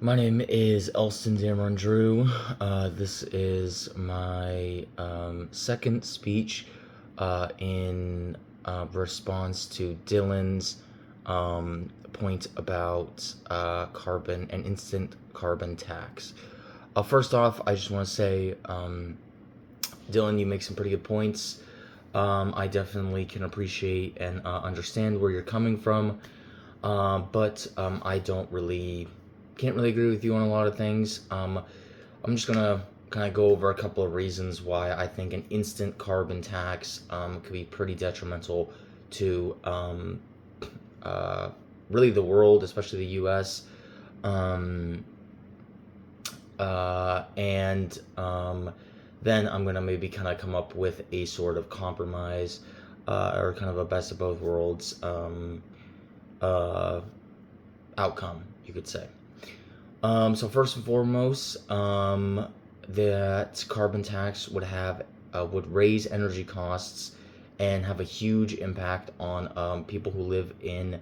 My name is Elston Dameron-Drew. This is my second speech in response to Dylan's point about carbon and instant carbon tax. First off, I just want to say, Dylan, you make some pretty good points. I definitely can appreciate and understand where you're coming from, but I can't really agree with you on a lot of things. I'm just gonna kind of go over a couple of reasons why I think an instant carbon tax could be pretty detrimental to really the world, especially the U.S. And then I'm gonna maybe kind of come up with a sort of compromise or kind of a best of both worlds outcome, you could say. So first and foremost, that carbon tax would raise energy costs and have a huge impact on people who live in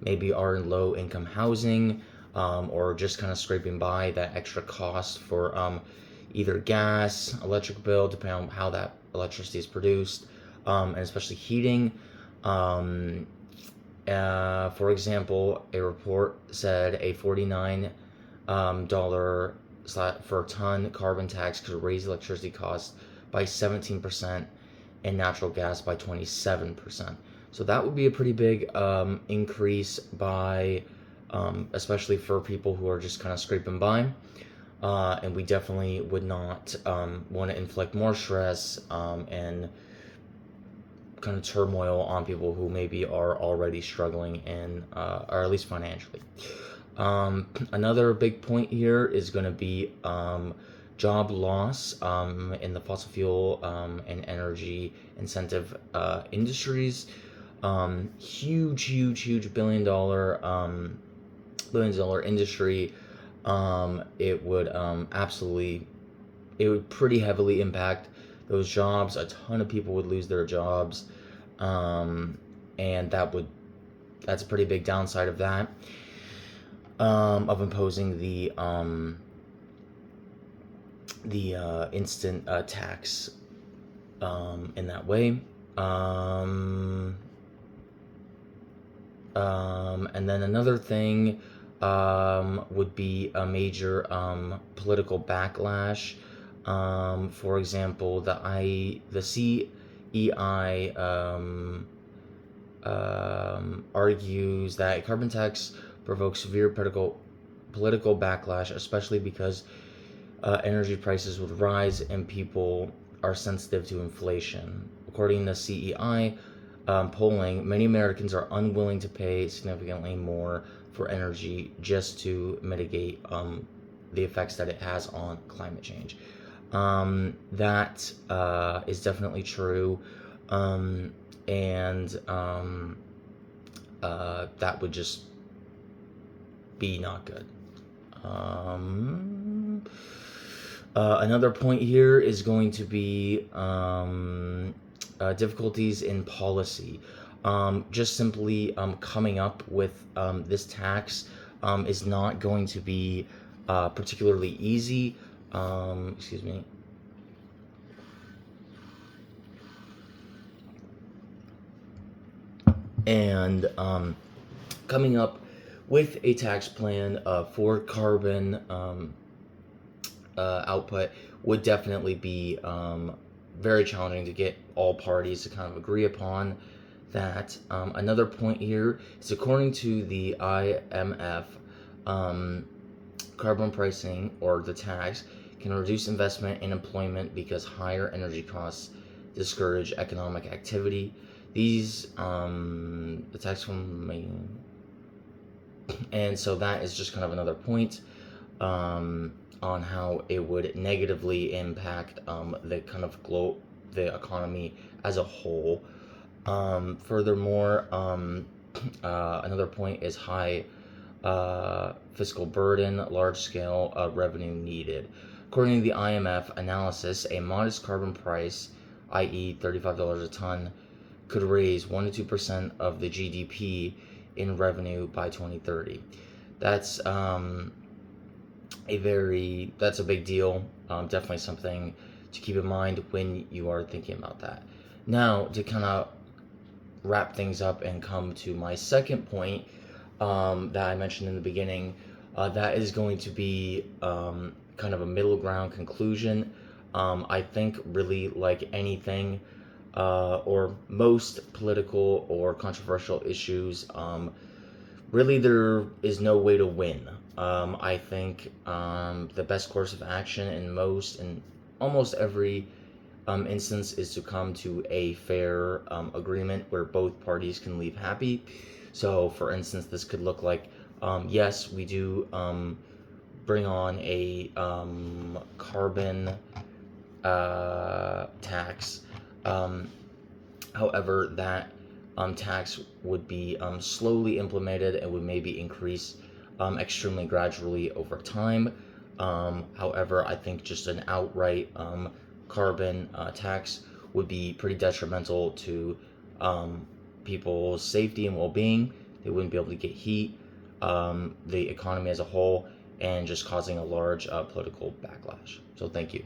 maybe are in low income housing, or just kind of scraping by. That extra cost for either gas, electric bill, depending on how that electricity is produced, and especially heating. For example, a report said a $49 per ton carbon tax could raise electricity costs by 17% and natural gas by 27%. So that would be a pretty big increase by, especially for people who are just kind of scraping by. And we definitely would not want to inflict more stress and kind of turmoil on people who maybe are already struggling and or at least financially. Another big point here is going to be job loss in the fossil fuel and energy incentive industries. Huge billion dollar industry. It would pretty heavily impact those jobs. A ton of people would lose their jobs, and that's a pretty big downside of that, of imposing the instant tax in that way. And then another thing would be a major political backlash. For example, the CEI argues that a carbon tax provokes severe political backlash, especially because energy prices would rise and people are sensitive to inflation. According to CEI polling, many Americans are unwilling to pay significantly more for energy just to mitigate the effects that it has on climate change. That is definitely true, and that would just be not good. Another point here is going to be difficulties in policy. Just simply coming up with this tax is not going to be particularly easy. Excuse me. And coming up with a tax plan for carbon output would definitely be very challenging to get all parties to kind of agree upon that. Another point here is, according to the IMF, carbon pricing or the tax can reduce investment and employment because higher energy costs discourage economic activity. These the tax from and so that is just kind of another point on how it would negatively impact the kind of the economy as a whole. Furthermore, another point is high fiscal burden, large-scale revenue needed. According to the IMF analysis, a modest carbon price, i.e. $35 a ton, could raise 1 to 2% of the GDP in revenue by 2030. That's that's a big deal. Definitely something to keep in mind when you are thinking about that. Now, to kind of wrap things up and come to my second point that I mentioned in the beginning, that is going to be kind of a middle ground conclusion. I think, really, like anything, or most political or controversial issues, really there is no way to win. I think the best course of action in most and almost every instance is to come to a fair agreement where both parties can leave happy. So, for instance, this could look like, yes, we do bring on a carbon tax. Um, However, that tax would be slowly implemented and would maybe increase extremely gradually over time. However, I think just an outright carbon tax would be pretty detrimental to people's safety and well-being. They wouldn't be able to get heat, the economy as a whole, and just causing a large political backlash. So thank you.